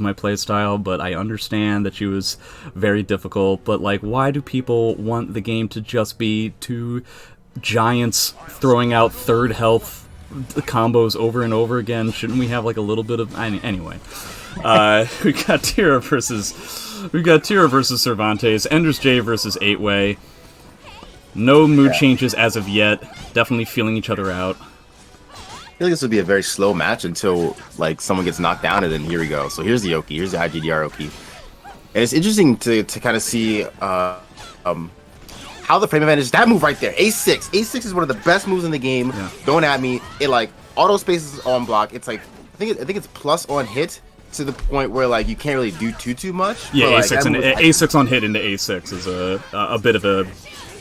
my playstyle, but I understand that she was very difficult. But like, why do people want the game to just be two giants throwing out third health combos over and over again? Shouldn't we have like a little bit of anyway? We got Tira versus Cervantes, Ender's J versus 8-Way. No mood changes as of yet. Definitely feeling each other out. I feel like this would be a very slow match until like someone gets knocked down, and then here we go. So here's the Yoki, here's the IGDR Yoki, and it's interesting to kind of see how the frame advantage, that move right there, A6. A6 is one of the best moves in the game. Yeah. Going at me, it like auto spaces on block. It's like I think it's plus on hit to the point where like you can't really do too much. Yeah, but, A6 and A6 on hit into A6 is a bit of a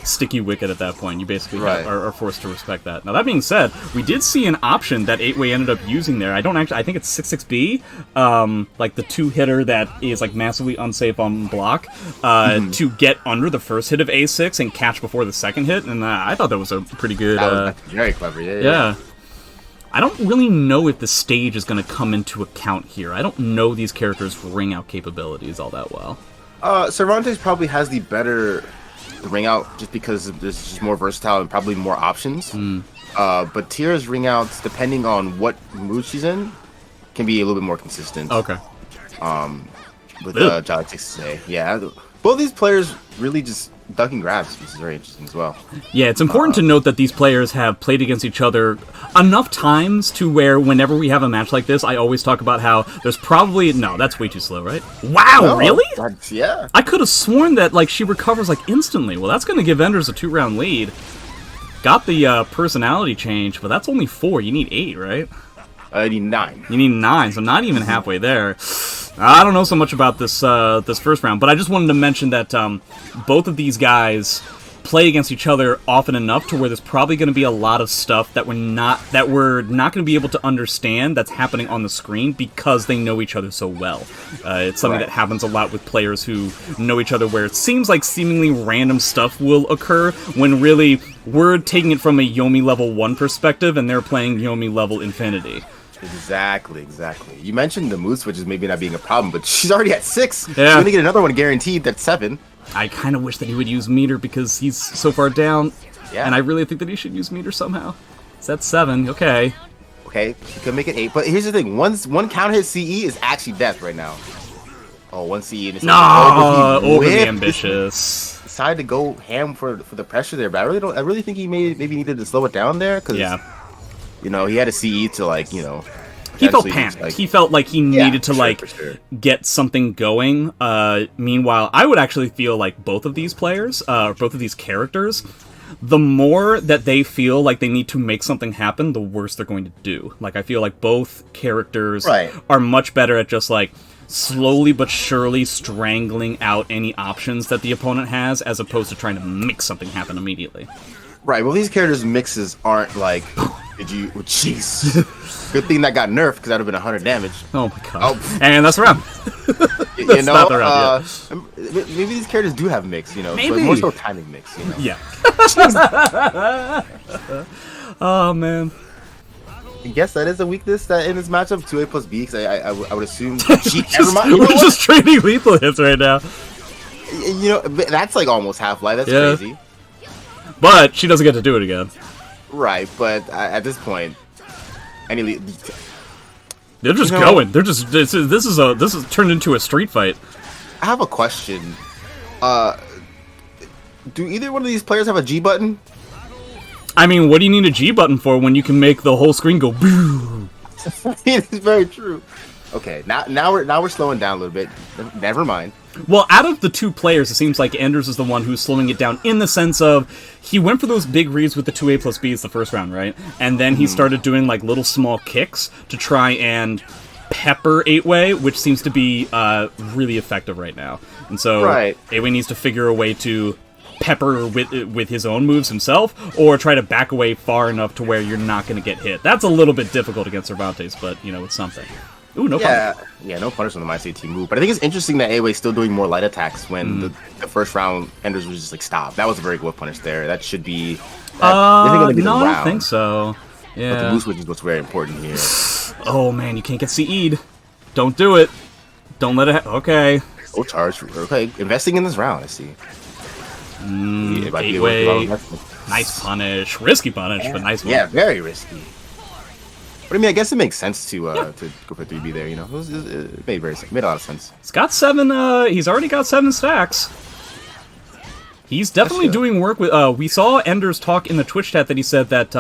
sticky wicket at that point. You basically are forced to respect that. Now that being said, we did see an option that 8-Way ended up using there. I think it's 6-6B, like the 2-hitter that is like massively unsafe on block, to get under the first hit of A6 and catch before the second hit, and I thought that was a pretty good... That's very clever, yeah. I don't really know if the stage is going to come into account here. I don't know these characters' ring-out capabilities all that well. Cervantes probably has the better ring out just because there's just more versatile and probably more options. But Tira's ring outs, depending on what mood she's in, can be a little bit more consistent. Okay. With Jolly Takes Today. Yeah. Both these players really just ducking grabs, which is very interesting as well. Yeah, it's important to note that these players have played against each other enough times to where whenever we have a match like this, I always talk about how there's probably... No, that's way too slow, right? Wow, no, really? Yeah. I could have sworn that like she recovers like instantly. Well, that's going to give Enders a 2-round lead. Got the personality change, but that's only 4. You need 8, right? You need 9. You need 9, so not even halfway there. I don't know so much about this this first round, but I just wanted to mention that both of these guys play against each other often enough to where there's probably going to be a lot of stuff that we're not going to be able to understand that's happening on the screen because they know each other so well. It's something that happens a lot with players who know each other, where it seems like seemingly random stuff will occur when really we're taking it from a Yomi level 1 perspective and they're playing Yomi level infinity. Exactly. You mentioned the mood switches maybe not being a problem, but she's already at 6. Yeah. She's going to get another one guaranteed. That's 7. I kind of wish that he would use meter because he's so far down. Yeah. And I really think that he should use meter somehow. So that's 7. Okay. Okay, he could make it 8. But here's the thing. One counter hit CE is actually death right now. Oh, 1 CE. And no! Overly ambitious. Decided to go ham for the pressure there, but I really think he maybe needed to slow it down there. Cause, you know, he had a CE to, like, you know... He felt panicked. Like, he felt like he needed to, get something going. Meanwhile, I would actually feel like both of these players, both of these characters, the more that they feel like they need to make something happen, the worse they're going to do. Like, I feel like both characters are much better at just, like, slowly but surely strangling out any options that the opponent has, as opposed to trying to make something happen immediately. Right, well, these characters' mixes aren't like... Jeez. Good thing that got nerfed, because that would have been 100 damage. Oh my god. Oh. And that's the round. That's not the round, maybe these characters do have mix, you know. Maybe. But more so timing mix, you know. Yeah. Oh, man. I guess that is a weakness that in this matchup, 2A plus B, because I would assume... We're just trading lethal hits right now. You know, that's like almost Half-Life. That's crazy. But she doesn't get to do it again. Right, but at this point, they're just going. They're just this is turned into a street fight. I have a question. Do either one of these players have a G button? I mean, what do you need a G button for when you can make the whole screen go boo? It's very true. Okay, now we're slowing down a little bit. Never mind. Well, out of the two players, it seems like Enders is the one who's slowing it down in the sense of he went for those big reads with the 2A plus Bs the first round, right? And then he started doing like little small kicks to try and pepper 8-Way, which seems to be really effective right now. And so 8-Way needs to figure a way to pepper with his own moves himself, or try to back away far enough to where you're not going to get hit. That's a little bit difficult against Cervantes, but, you know, it's something. Ooh, no punish. Yeah, no punish on the My CT move. But I think it's interesting that 8-Way's still doing more light attacks when the first round Enders was just like, stop. That was a very good punish there. That should be... no, I don't think so. Yeah. But the moose switch is what's very important here. Oh, man, you can't get CE'd. Don't do it. Don't let it... Okay. Oh, charge. Okay, investing in this round, I see. Gateway. Nice punish. Risky punish, but nice one. Yeah, very risky. But I mean, I guess it makes sense to go for 3B there, you know? It made a lot of sense. He's got 7, he's already got 7 stacks. He's definitely doing work with, we saw Enders talk in the Twitch chat that he said that,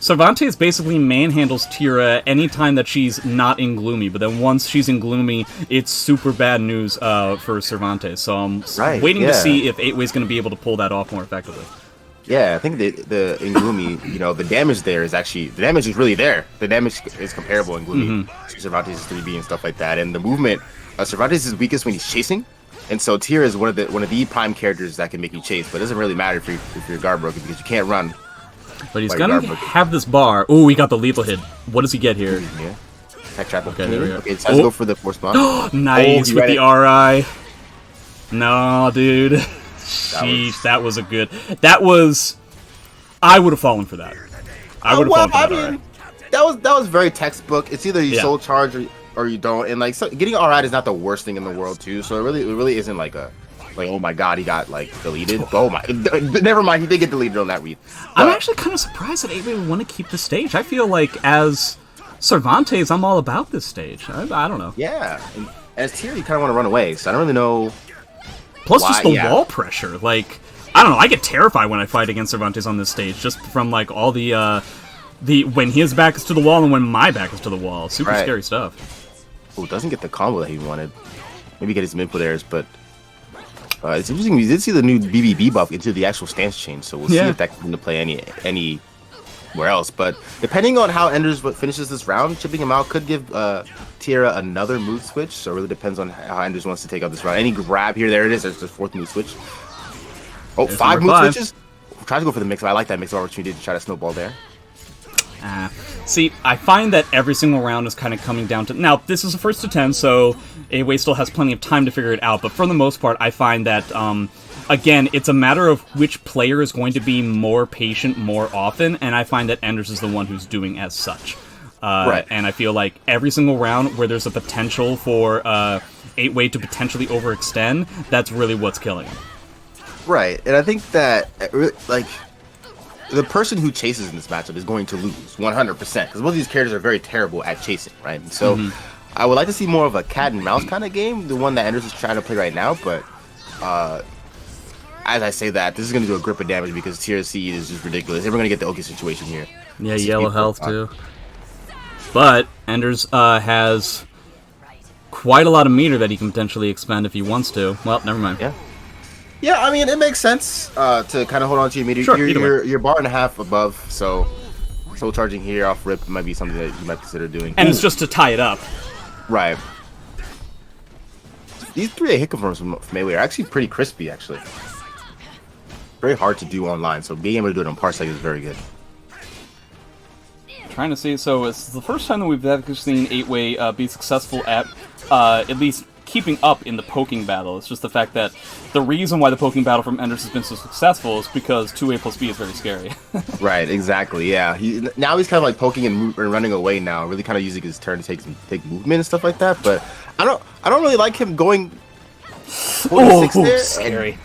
Cervantes basically manhandles Tira anytime that she's not in Gloomy, but then once she's in Gloomy, it's super bad news, for Cervantes. So I'm waiting to see if 8-Way's gonna be able to pull that off more effectively. Yeah, I think the in Gloomy, you know, the damage there is actually, the damage is really there. The damage is comparable in Gloomy to Cervantes' 3B and stuff like that. And the movement, Cervantes is weakest when he's chasing. And so Tira is one of the prime characters that can make you chase, but it doesn't really matter if you're guard broken because you can't run. But he's gonna have this bar. Oh, he got the lethal hit. What does he get here? Yeah. Attack trap. Okay, there we go. Okay, so let's go for the force bomb. Nice with the RI. No, dude. Sheesh, that was a good... That was... I would have fallen for that. I would have fallen for that. I mean, that was very textbook. It's either you soul charge or you don't. And like getting RI is not the worst thing in the world too. So it really isn't like oh my god, he got like deleted. Oh my, never mind, he did get deleted on that read. I'm actually kind of surprised that 8-Way would want to keep the stage. I feel like as Cervantes, I'm all about this stage. I don't know. Yeah, and as Tira, you kind of want to run away. So I don't really know. Plus, just the wall pressure. Like, I don't know. I get terrified when I fight against Cervantes on this stage, just from like all the when his back is to the wall and when my back is to the wall. Super scary stuff. Oh, doesn't get the combo that he wanted. Maybe get his mid put airs, but it's interesting. We did see the new BBB buff into the actual stance change, so we'll see if that comes into play anywhere else. But depending on how Enders finishes this round, chipping him out could give Tira another mood switch. So it really depends on how Enders wants to take out this round. Any grab here, there it is. There's the 4th mood switch. Oh, there's 5 mood switches. Try to go for the mix. I like that mix opportunity to try to snowball there. See, I find that every single round is kind of coming down to... Now, this is the first to 10, so 8-Way still has plenty of time to figure it out, but for the most part, I find that, again, it's a matter of which player is going to be more patient more often, and I find that Enders is the one who's doing as such. And I feel like every single round where there's a potential for 8-Way to potentially overextend, that's really what's killing him. Right, and I think that, like... the person who chases in this matchup is going to lose 100% because both of these characters are very terrible at chasing, right? And so I would like to see more of a cat and mouse kind of game, the one that Enders is trying to play right now. But as I say that, this is going to do a grip of damage because Tira C is just ridiculous. And we're going to get the Oki situation here. Yeah, yellow health too. But Enders has quite a lot of meter that he can potentially expend if he wants to. Well, never mind. Yeah, I mean, it makes sense to kind of hold on to your meter. Sure, you're bar and a half above, so soul charging here off rip might be something that you might consider doing. And it's just to tie it up. Right. These 3A hit confirms from 8-Way are actually pretty crispy, actually. Very hard to do online, so being able to do it on Parsec is very good. Trying to see, so it's the first time that we've ever seen 8-Way be successful at least keeping up in the poking battle. It's just the fact that the reason why the poking battle from Enders has been so successful is because 2A plus B is very scary. Right, exactly, yeah. Now he's kind of like poking and running away now, really kind of using his turn to take movement and stuff like that, but I don't really like him going 6 there. Scary.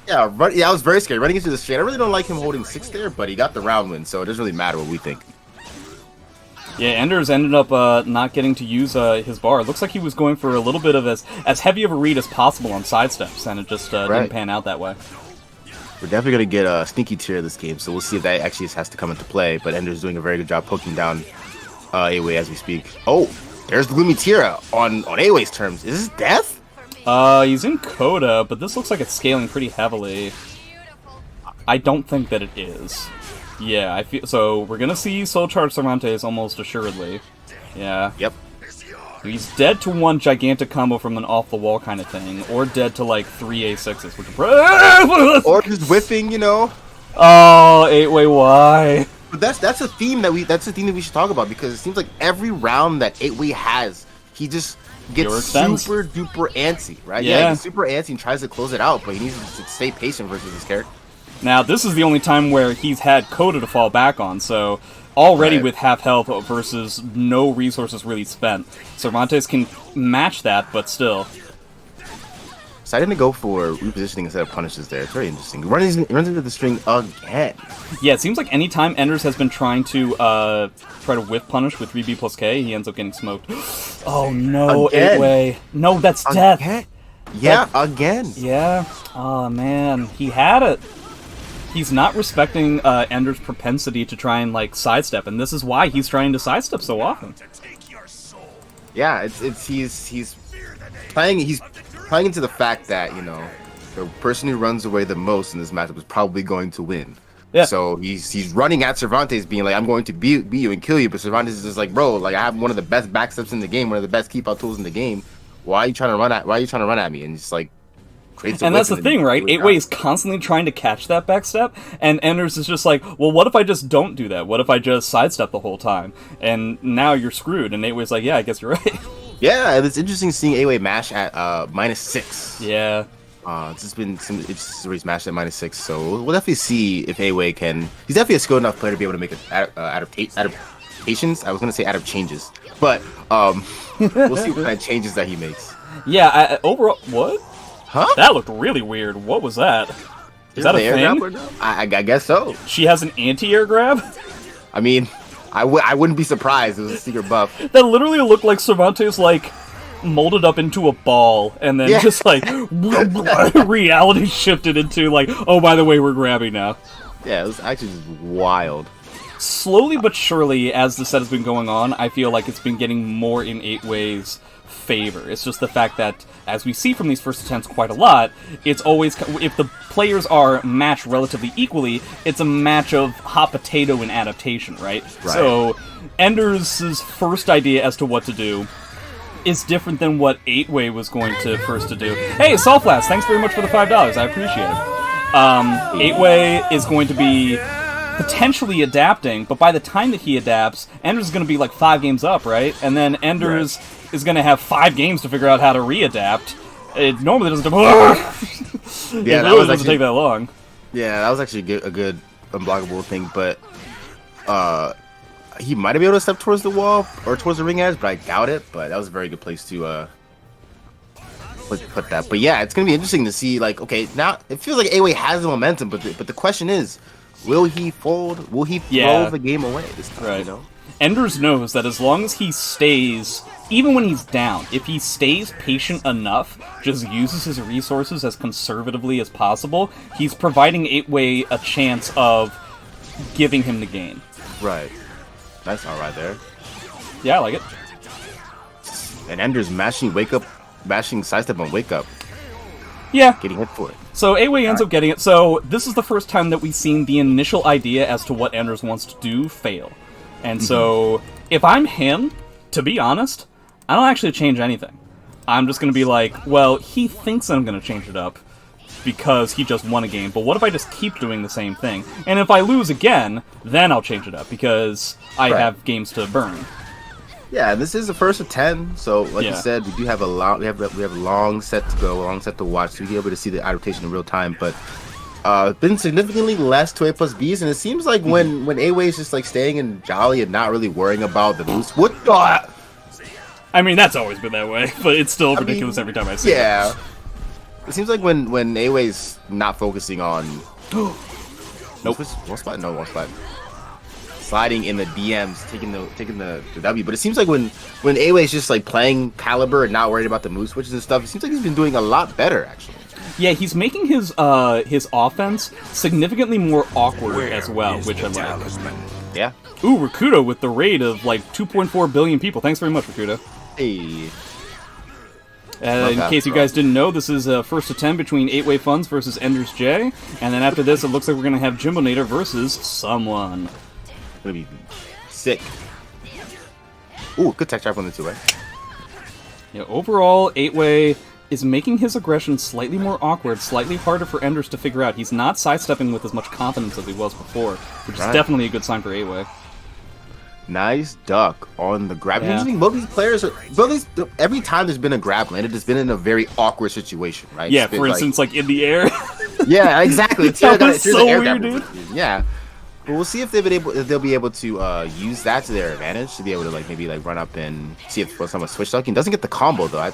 Yeah, I was very scared running into the straight. I really don't like him holding 6 there, but he got the round win, so it doesn't really matter what we think. Yeah, Enders ended up not getting to use his bar. It looks like he was going for a little bit of as heavy of a read as possible on sidesteps, and it just didn't pan out that way. We're definitely going to get a sneaky Tira this game, so we'll see if that actually has to come into play, but Enders doing a very good job poking down 8-Way as we speak. Oh, there's the Gloomy Tira on 8-Way's terms. Is this death? He's in Coda, but this looks like it's scaling pretty heavily. I don't think that it is. Yeah, I feel so. We're gonna see Soul Charge Cervantes almost assuredly. Yeah. Yep. He's dead to one gigantic combo from an off the wall kind of thing, or dead to like 3 A6s, which are or just whiffing, you know. Oh, 8-Way, why? But that's a theme that we should talk about because it seems like every round that 8-Way has, he just gets super duper antsy, right? Yeah, he's super antsy and tries to close it out, but he needs to stay patient versus this character. Now, this is the only time where he's had Coda to fall back on, so already Right. with half health versus no resources really spent. Cervantes can match that, but still. Deciding to go for repositioning instead of punishes there. It's very interesting. Runs into the string again. Yeah, it seems like anytime Enders has been trying to whiff punish with 3B plus K, he ends up getting smoked. Oh no, Again. 8-way. No, that's death. Again. Yeah, again. Yeah. Oh man, he had it. He's not respecting Ender's propensity to try and like sidestep, and this is why he's trying to sidestep so often. Yeah, he's playing into the fact that, you know, the person who runs away the most in this matchup is probably going to win. Yeah. So he's running at Cervantes, being like, I'm going to beat you and kill you, but Cervantes is just like, bro, like I have one of the best backsteps in the game, one of the best keep out tools in the game. Why are you trying to run at me? And just like creates a And whip that's the thing, right? 8-way is constantly trying to catch that backstep, and Enders is just like, well, what if I just don't do that? What if I just sidestep the whole time? And now you're screwed. And 8-way's like, yeah, I guess you're right. Yeah, it's interesting seeing 8-way mash at -6. Yeah. It's just been some series mashed at -6, so we'll definitely see if 8-way can. He's definitely a skilled enough player to be able to make adaptations. I was gonna say changes, but we'll see what kind of changes that he makes. Yeah, overall, what? Huh? That looked really weird. What was that? Is that a thing? I guess so. She has an anti-air grab? I mean, I wouldn't be surprised. It was a secret buff. That literally looked like Cervantes, like, molded up into a ball, and then just, like, reality shifted into, like, oh, by the way, we're grabbing now. Yeah, it was actually just wild. Slowly but surely, as the set has been going on, I feel like it's been getting more in 8-way's favor. It's just the fact that, as we see from these first attempts quite a lot, it's always, if the players are matched relatively equally, it's a match of hot potato and adaptation, right? So, Enders' first idea as to what to do is different than what 8-way was going to first to do. Hey, Saltflats, thanks very much for the $5. I appreciate it. 8-way is going to be potentially adapting, but by the time that he adapts, Enders is going to be like 5 games up, right? And then Enders is going to have 5 games to figure out how to readapt. It normally doesn't. Yeah, it really doesn't take that long. Yeah, that was actually a good unblockable thing, but he might have been able to step towards the wall or towards the ring edge, but I doubt it. But that was a very good place to put that. But yeah, it's gonna be interesting to see. Like, okay, now it feels like 8-way has the momentum, but the question is, will he fold? Will he throw the game away this time? You know? Enders knows that as long as he stays, even when he's down, if he stays patient enough, just uses his resources as conservatively as possible, he's providing 8-way a chance of giving him the game. Right. Nice alright there. Yeah, I like it. And Enders mashing sidestep on wake up. Yeah. Getting hit for it. So 8-way ends up getting it. So this is the first time that we've seen the initial idea as to what Enders wants to do fail. And so, if I'm him, to be honest, I don't actually change anything. I'm just going to be like, well, he thinks I'm going to change it up because he just won a game, but what if I just keep doing the same thing? And if I lose again, then I'll change it up because I have games to burn. Yeah, this is the first of 10, so like you said, we do have a lot. We have a long set to go, a long set to watch to be able to see the adaptation in real time, but been significantly less to A plus Bs, and it seems like when 8-way is just like staying in jolly and not really worrying about the boost. What the? I mean, that's always been that way, but it's still ridiculous every time I see it. Yeah. It seems like when 8-way's not focusing on nope. One spot, no one spot. Sliding in the DMs, taking the W, but it seems like when 8-way's just like playing Caliber and not worried about the move switches and stuff, it seems like he's been doing a lot better actually. Yeah, he's making his offense significantly more awkward as well, which I like. Yeah. Ooh, Rakuto with the raid of like 2.4 billion people. Thanks very much, Rakuto. Hey. In case you guys didn't know, this is a first attempt between 8-way Funz versus Enders J, and then after this, it looks like we're gonna have Jimbonator versus someone. Gonna be sick. Ooh, good tech trap on the 2-way. Yeah, overall, 8-way is making his aggression slightly more awkward, slightly harder for Enders to figure out. He's not sidestepping with as much confidence as he was before, which is definitely a good sign for 8-way. Nice duck on the grab. Yeah. Both these players are every time there's been a grab landed, it's been in a very awkward situation, right? Yeah, for instance, like in the air. Yeah, exactly. That was so weird, dude. Yeah. But we'll see if they'll be able to use that to their advantage to be able to like maybe like run up and see if someone switch ducking. Doesn't get the combo though.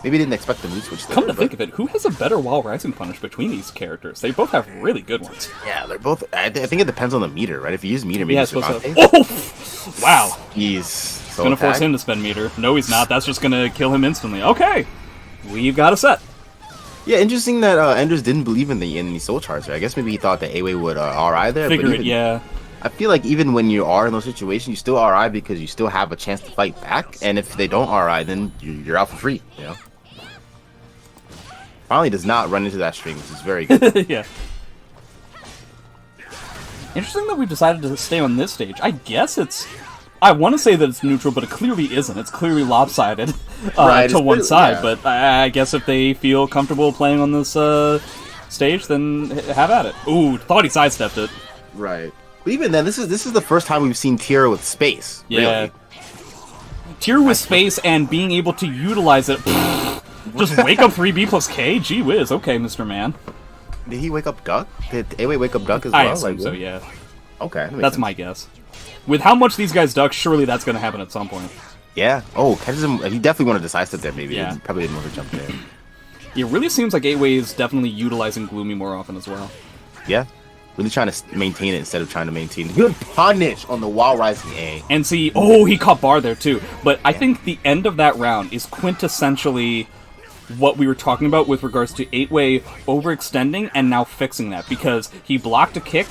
Maybe didn't expect the mood switch there. Come to think of it, who has a better while rising punish between these characters? They both have really good ones. Yeah, they're both. I think it depends on the meter, right? If you use meter, maybe Cervantes. Oh! Wow. He's so gonna force him to spend meter. No, he's not. That's just gonna kill him instantly. Okay, we've got a set. Yeah, interesting that Enders didn't believe in the soul charge there. I guess maybe he thought that A-Wei would RI there. Figure it, yeah. I feel like even when you are in those situations, you still RI because you still have a chance to fight back. And if they don't RI, then you're out for free, you know? Finally does not run into that string, which is very good. Yeah. Interesting that we've decided to stay on this stage. I guess it's... I want to say that it's neutral, but it clearly isn't. It's clearly lopsided to one side. Yeah. But I guess if they feel comfortable playing on this stage, then have at it. Ooh, thought he sidestepped it. Right. But even then, this is the first time we've seen Tira with space. Yeah. Really. Tira with space and being able to utilize it. Just wake up 3B plus K? Gee whiz. Okay, Mr. Man. Did he wake up Duck? Did A-Wei wake up Duck as well? I assume so, yeah. Okay. That's my guess. With how much these guys duck, surely that's going to happen at some point. Yeah. Oh, catches him. He definitely wanted to decisive there, maybe. Yeah. He probably didn't want to jump there. It really seems like A-Wei is definitely utilizing Gloomy more often as well. Yeah. Really trying to maintain it instead of trying to maintain good punish on the while rising A. And see, oh, he caught bar there too. But I think the end of that round is quintessentially what we were talking about with regards to 8-way overextending and now fixing that, because he blocked a kick,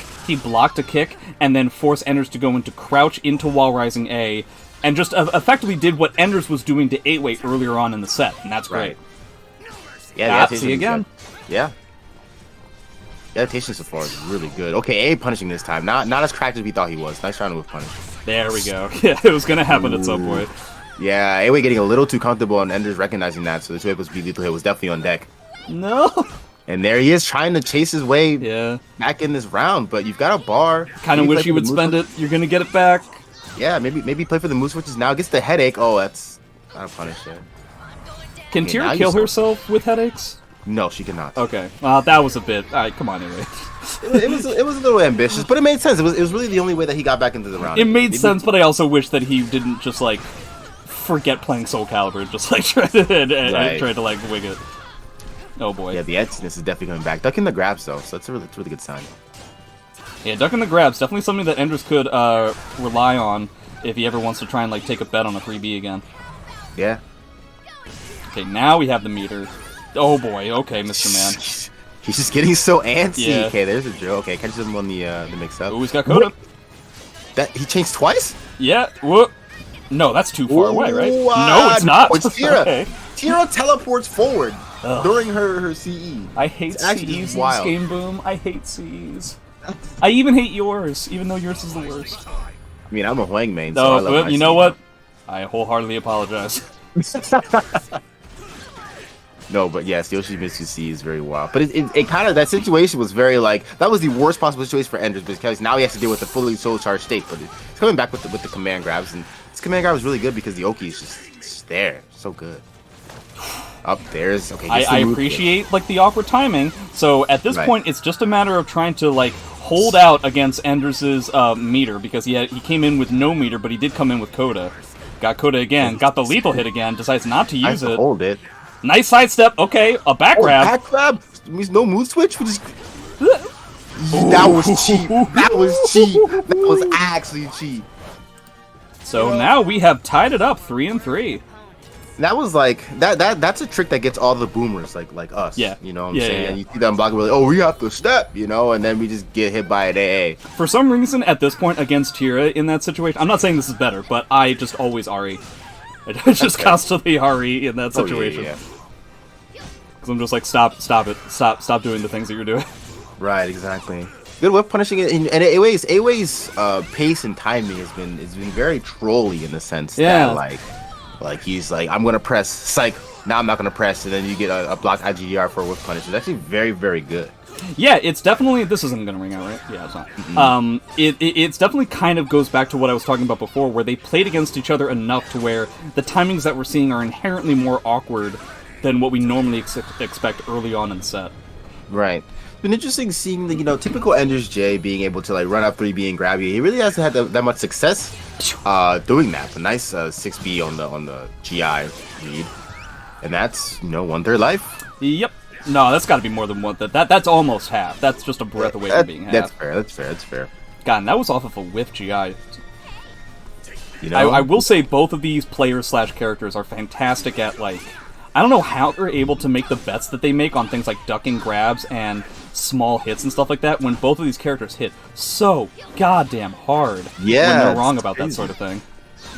and then forced Enders to go into crouch into wall rising A, and just effectively did what Enders was doing to 8-way earlier on in the set, and that's great. Yeah, see again. Yeah. The adaptation so far is really good. Okay, A punishing this time. Not as cracked as we thought he was. Nice round with punish. There we go. Yeah, it was going to happen at some point. Yeah, A-Wei getting a little too comfortable and Enders recognizing that, so this way was be lethal hit was definitely on deck. No! And there he is trying to chase his way back in this round, but you've got a bar. Kind of wish you would spend it. You're going to get it back. Yeah, maybe play for the move switches now. Gets the headache. Oh, that's not a punish there. Can Tira kill herself with headaches? No, she cannot. Okay. That was a bit... Alright, come on anyway. it was a little ambitious, but it made sense. It was really the only way that he got back into the round. It made sense, but I also wish that he didn't just, like, forget playing Soul Calibur, just like try to like wing it. Oh boy. Yeah, the edginess is definitely coming back. Ducking the grabs though, so that's a really good sign. Yeah, ducking the grabs, definitely something that Enders could rely on if he ever wants to try and like take a bet on a 3B again. Yeah. Okay, now we have the meter. Oh boy, okay, Mr. Man. He's just getting so antsy. Yeah. Okay, there's a drill. Okay, catches him on the mix up. Oh, he's got Coda. That he changed twice? Yeah. Whoop. No, that's too far away, right? No, it's not. It's Tira. Okay. Tira teleports forward during her CE. I hate CEs in this game, Boom. I hate CEs. I even hate yours, even though yours is the worst. I mean, I'm a Huang main, so I love my you know what? I wholeheartedly apologize. No, but yes, Yoshimitsu C is very wild. But it kind of, that situation was very like, that was the worst possible situation for Enders because now he has to deal with the fully soul charged state. But it's coming back with the command grabs, and this command grab is really good because the Oki is just there, so good. Up there's okay. I appreciate like the awkward timing. So at this point, it's just a matter of trying to like hold out against Enders's meter because he came in with no meter, but he did come in with Coda. Got Coda again, got the lethal hit again, decides not to use it. Hold it. Nice sidestep. Okay, a back grab. Back grab means no mood switch. That was cheap. That was cheap. That was actually cheap. So now we have tied it up 3-3. That was like that's a trick that gets all the boomers like us. Yeah. You know what I'm saying? Yeah. And you see them blocking really, oh, we have to step, you know, and then we just get hit by an AA. For some reason, at this point against Tira in that situation, I'm not saying this is better, but I just always RE. I just constantly RE in that situation. Because I'm just like, stop doing the things that you're doing. Right, exactly. Good whip punishing it, and A-Wei's pace and timing has been very trolly in the sense that like he's like, I'm gonna press psych, now I'm not gonna press, and then you get a blocked IGDR for a whip punish. It's actually very, very good. Yeah, it's definitely, this isn't gonna ring out, right? Yeah, it's not. Mm-hmm. It's definitely kind of goes back to what I was talking about before, where they played against each other enough to where the timings that we're seeing are inherently more awkward than what we normally expect early on in the set. Right. It's been interesting seeing the, typical Ender's J being able to like run up 3B and grab you. He really hasn't had that much success doing that. A nice 6B on the GI read. And that's, 1/3 life. Yep. No, that's got to be more than one. That's almost half. That's just a breath away from being half. That's fair. God, and that was off of a whiff GI. I will say both of these players/characters are fantastic at, like, I don't know how they're able to make the bets that they make on things like ducking grabs and small hits and stuff like that when both of these characters hit so goddamn hard when they're wrong about that sort of thing.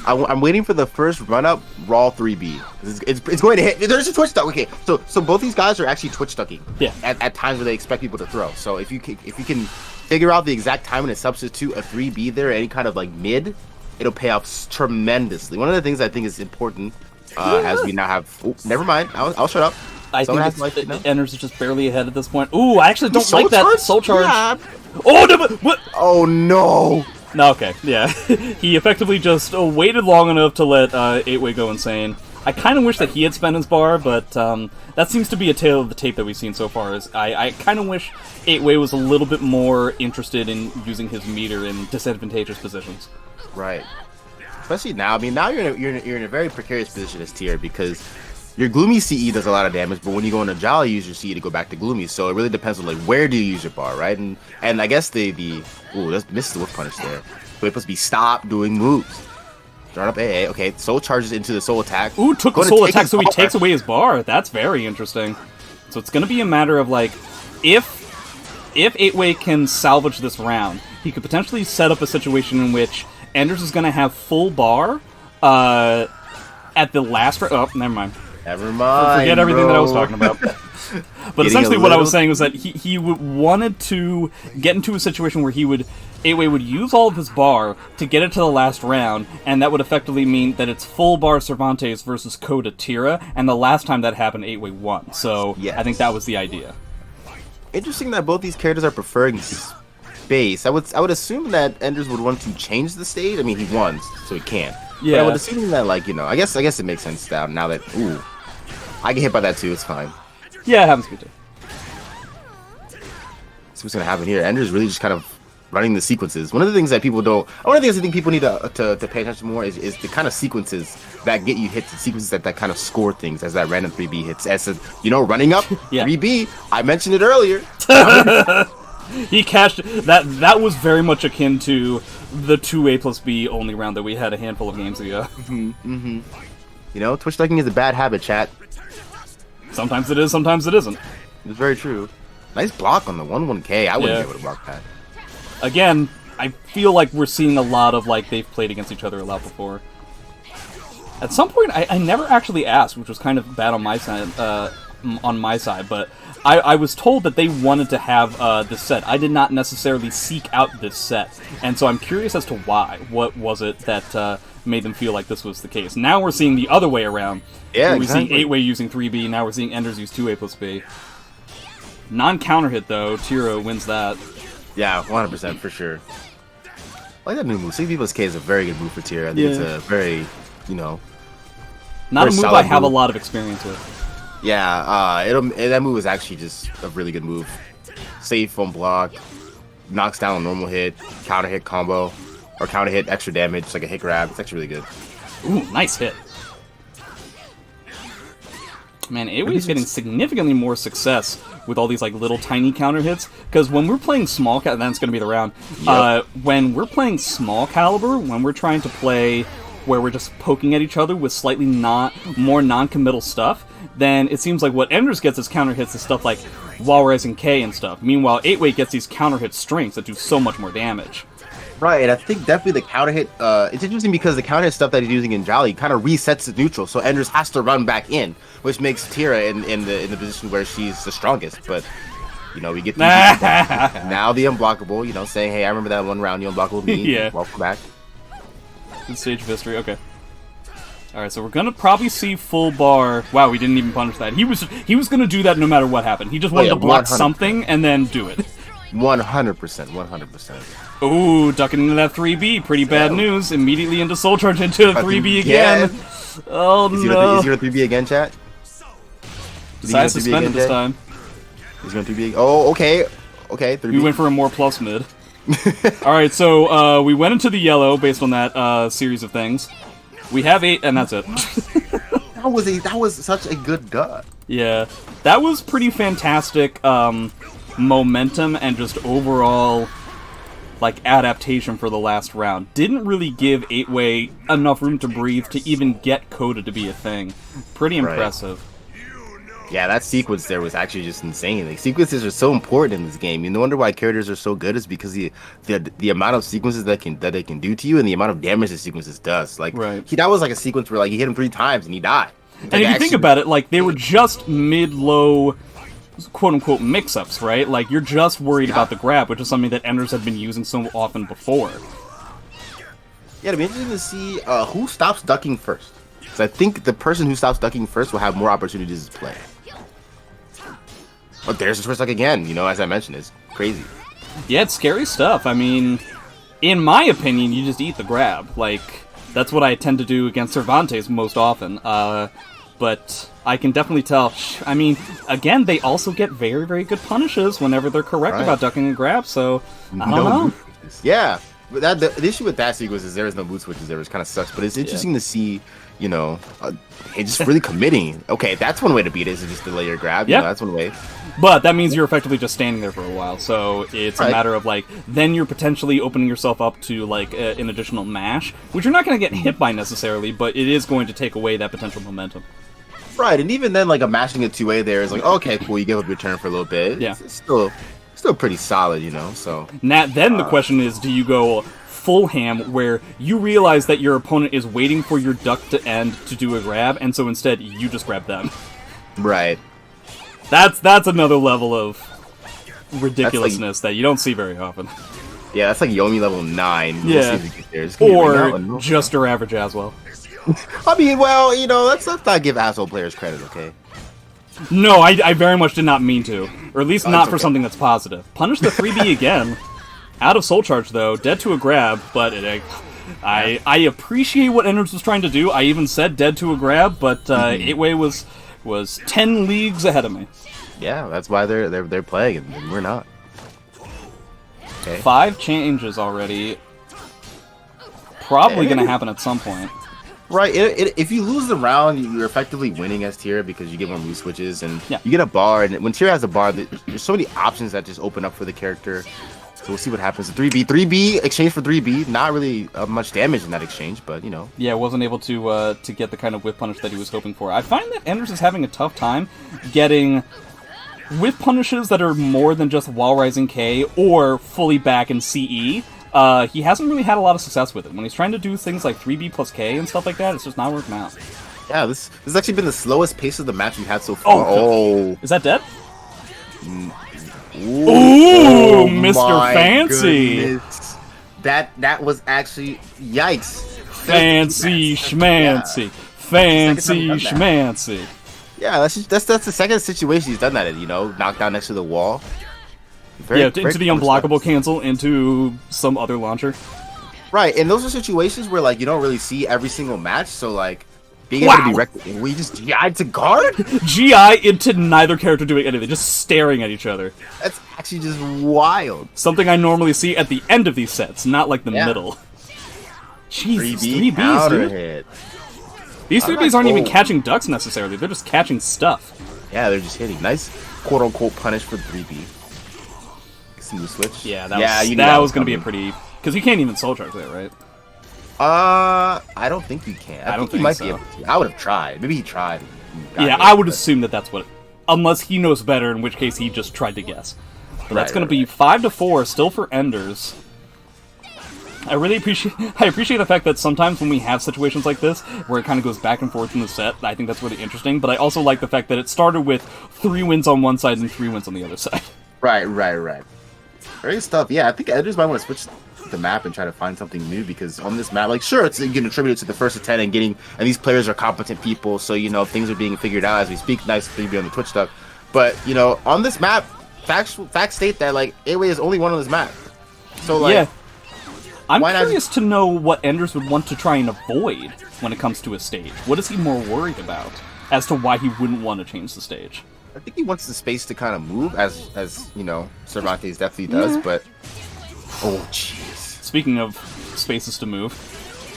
I'm waiting for the first run-up raw 3B. It's going to hit. There's a twitch duck. Okay, so both these guys are actually twitch ducking. Yeah. At times where they expect people to throw. So if you can figure out the exact time and substitute a 3B there, any kind of like mid, it'll pay off tremendously. One of the things I think is important as we now have. Oh, never mind. I'll shut up. I think Enders is just barely ahead at this point. Ooh, I actually don't like that soul charge. Yeah. Oh no! What? Oh no! No, okay, yeah. He effectively just waited long enough to let 8-Way go insane. I kind of wish that he had spent his bar, but that seems to be a tale of the tape that we've seen so far. I kind of wish 8-Way was a little bit more interested in using his meter in disadvantageous positions. Right. Especially now. I mean, now you're in a very precarious position as Tira because your Gloomy CE does a lot of damage, but when you go into Jolly, you use your CE to go back to Gloomy. So it really depends on like where do you use your bar, right? And I guess this is the whip punish there. So it must be stop doing moves. Start up AA. Okay, soul charges into the soul attack. Ooh, took the soul attack, so he takes away his bar. That's very interesting. So it's going to be a matter of like if 8-Way can salvage this round, he could potentially set up a situation in which Enders is going to have full bar at the last round. Oh, never mind. Forget everything that I was talking about. But essentially what I was saying was that he wanted to get into a situation where 8-Way would use all of his bar to get it to the last round, and that would effectively mean that it's full bar Cervantes versus Coda Tira, and the last time that happened, 8-Way won. So yes. I think that was the idea. Interesting that both these characters are preferring space. I would assume that Enders would want to change the stage. I mean, he won, so he can't. Yeah. But I would assume that, like, I guess it makes sense now that, ooh, I get hit by that too, it's fine. Yeah, it happens to me too. So what's going to happen here? Ender's really just kind of running the sequences. One of the things I think people need to pay attention more is the kind of sequences that get you hits, the sequences that kind of score things as that random 3B hits. As running up, yeah. 3B, I mentioned it earlier. He cashed that was very much akin to the 2A plus B only round that we had a handful of games ago. Twitch ducking is a bad habit, chat. Sometimes it is, sometimes it isn't. It's very true. Nice block on the 1-1K. I wouldn't be able to block that. Again, I feel like we're seeing a lot of, like, they've played against each other a lot before. At some point, I never actually asked, which was kind of bad on my side, but I was told that they wanted to have this set. I did not necessarily seek out this set, and so I'm curious as to why. What was it that made them feel like this was the case? Now we're seeing the other way around. Yeah, we see 8-Way using 3B, now we're seeing Enders use 2A plus B. Non-counter hit, though. Tira wins that. Yeah, 100% for sure. I like that new move. 6B plus K is a very good move for Tira. I think it's a very, not a move I have a lot of experience with. Yeah, that move is actually just a really good move. Safe on block, knocks down a normal hit, counter hit combo, or counter hit extra damage, like a hit grab. It's actually really good. Ooh, nice hit. Man, 8-Way's getting significantly more success with all these like little tiny counter hits, because when we're playing small that's going to be the round. Yep. When we're playing small caliber, when we're trying to play where we're just poking at each other with slightly more non-committal stuff, then it seems like what Enders gets as counter hits is stuff like Wall Rising K and stuff. Meanwhile, 8-Way gets these counter hit strings that do so much more damage. Right, and I think definitely the counter hit, it's interesting because the counter hit stuff that he's using in Jolly kind of resets the neutral, so Enders has to run back in, which makes Tira in the position where she's the strongest. But we get now the unblockable, saying, hey, I remember that one round you unblockable me. Yeah. Welcome back. Good stage of history. Okay. Alright, so we're gonna probably see full bar. Wow, we didn't even punish that. He was gonna do that no matter what happened. He just wanted to block 100%. Something and then do it. 100%. Ooh, ducking into that 3B. Pretty bad news. Immediately into Soul Charge into 3B again. Oh no. Is he gonna 3B again, chat? Decisive suspended this time. He's going 3B. Oh, okay. Okay, 3B. We went for a more plus mid. Alright, so we went into the yellow based on that series of things. We have 8, and that's it. That was such a good gut. Yeah, that was pretty fantastic momentum and just overall like adaptation for the last round. Didn't really give 8-Way enough room to breathe to even get Coda to be a thing. Pretty impressive. Yeah, that sequence there was actually just insane. Like, sequences are so important in this game. You no wonder why characters are so good is because the amount of sequences that they can do to you and the amount of damage the sequences does. Like that was like a sequence where like he hit him 3 times and he died. And if you think about it, like they were just mid-low quote-unquote mix-ups, right? Like you're just worried about the grab, which is something that Enders had been using so often before. Yeah, it'd be interesting to see who stops ducking first. Because I think the person who stops ducking first will have more opportunities to play. But there's the first duck again, you know, as I mentioned, it's crazy. Yeah, it's scary stuff. I mean, in my opinion, you just eat the grab. Like, that's what I tend to do against Cervantes most often. But I can definitely tell. I mean, again, they also get very, very good punishes whenever they're correct about ducking and grab, so I don't know. Yeah, but the issue with that sequence is there is no boot switches there, which kind of sucks, but it's interesting to see, you know, just really committing. Okay, that's one way to beat it, is just delay your grab. Yeah, you know, that's one way. But that means you're effectively just standing there for a while, so it's a matter of, like, then you're potentially opening yourself up to, like, an additional mash, which you're not going to get hit by necessarily, but it is going to take away that potential momentum. Right, and even then, like, a mashing a 2A there is like, okay, cool, you give up your turn for a little bit. Yeah. It's still pretty solid, you know, so. Then the question is, do you go full ham, where you realize that your opponent is waiting for your duck to end to do a grab, and so instead, you just grab them? Right. That's another level of ridiculousness that you don't see very often. Yeah, that's like Yomi level 9. Yeah. Or just your average Aswell. I mean, well, you know, let's not give asshole players credit, okay? No, I very much did not mean to. Or at least not for something that's positive. Punish the 3B again. Out of Soul Charge, though. Dead to a grab, but I appreciate what Enders was trying to do. I even said dead to a grab, but 8-Way was 10 leagues ahead of me. Yeah, that's why they're playing, and we're not. Okay. 5 changes already. Probably going to happen at some point. Right, if you lose the round, you're effectively winning as Tira because you get more move switches, and you get a bar, and when Tira has a bar, there's so many options that just open up for the character. So we'll see what happens. 3B exchange for 3B, not really much damage in that exchange, but you know. Yeah, wasn't able to get the kind of whip punish that he was hoping for. I find that Enders is having a tough time getting whip punishes that are more than just wall rising K or fully back in CE. He hasn't really had a lot of success with it. When he's trying to do things like 3B plus K and stuff like that, it's just not working out. Yeah, this has actually been the slowest pace of the match we've had so far. Oh. Is that dead? Ooh, Mr. Fancy! Goodness. That was actually... Yikes. Fancy schmancy. Fancy schmancy. Yeah, that's the second situation he's done that in, you know? Knocked down next to the wall. Into the unblockable cancel, into some other launcher. Right, and those are situations where, like, you don't really see every single match, so, like, being able to be wrecked, we just GI'd to guard? GI into neither character doing anything, just staring at each other. That's actually just wild. Something I normally see at the end of these sets, not like the middle. Jeez, 3Bs, dude. Hit. These 3Bs aren't even catching ducks necessarily, they're just catching stuff. Yeah, they're just hitting. Nice quote-unquote punish for 3B. Switch. Yeah, that was going to be a pretty... Because you can't even Soul Charge there, right? I don't think you can. I think he might be able to. I would have tried. Maybe he tried. Yeah, I would assume that that's what... Unless he knows better, in which case he just tried to guess. But that's going to be 5-4, still for Enders. I really appreciate the fact that sometimes when we have situations like this, where it kind of goes back and forth in the set, I think that's really interesting, but I also like the fact that it started with 3 wins on one side and 3 wins on the other side. Right. Very tough. Yeah, I think Enders might want to switch the map and try to find something new, because on this map, like, sure, you can attribute it to the first of 10 and these players are competent people, so, you know, things are being figured out as we speak. Nice thing to be on the Twitch stuff. But, you know, on this map, facts state that, like, 8-Way is only one on this map. So, like... Yeah. I'm curious to know what Enders would want to try and avoid when it comes to a stage. What is he more worried about? as to why he wouldn't want to change the stage. I think he wants the space to kind of move, as you know, Cervantes definitely does. But oh, jeez. Speaking of spaces to move,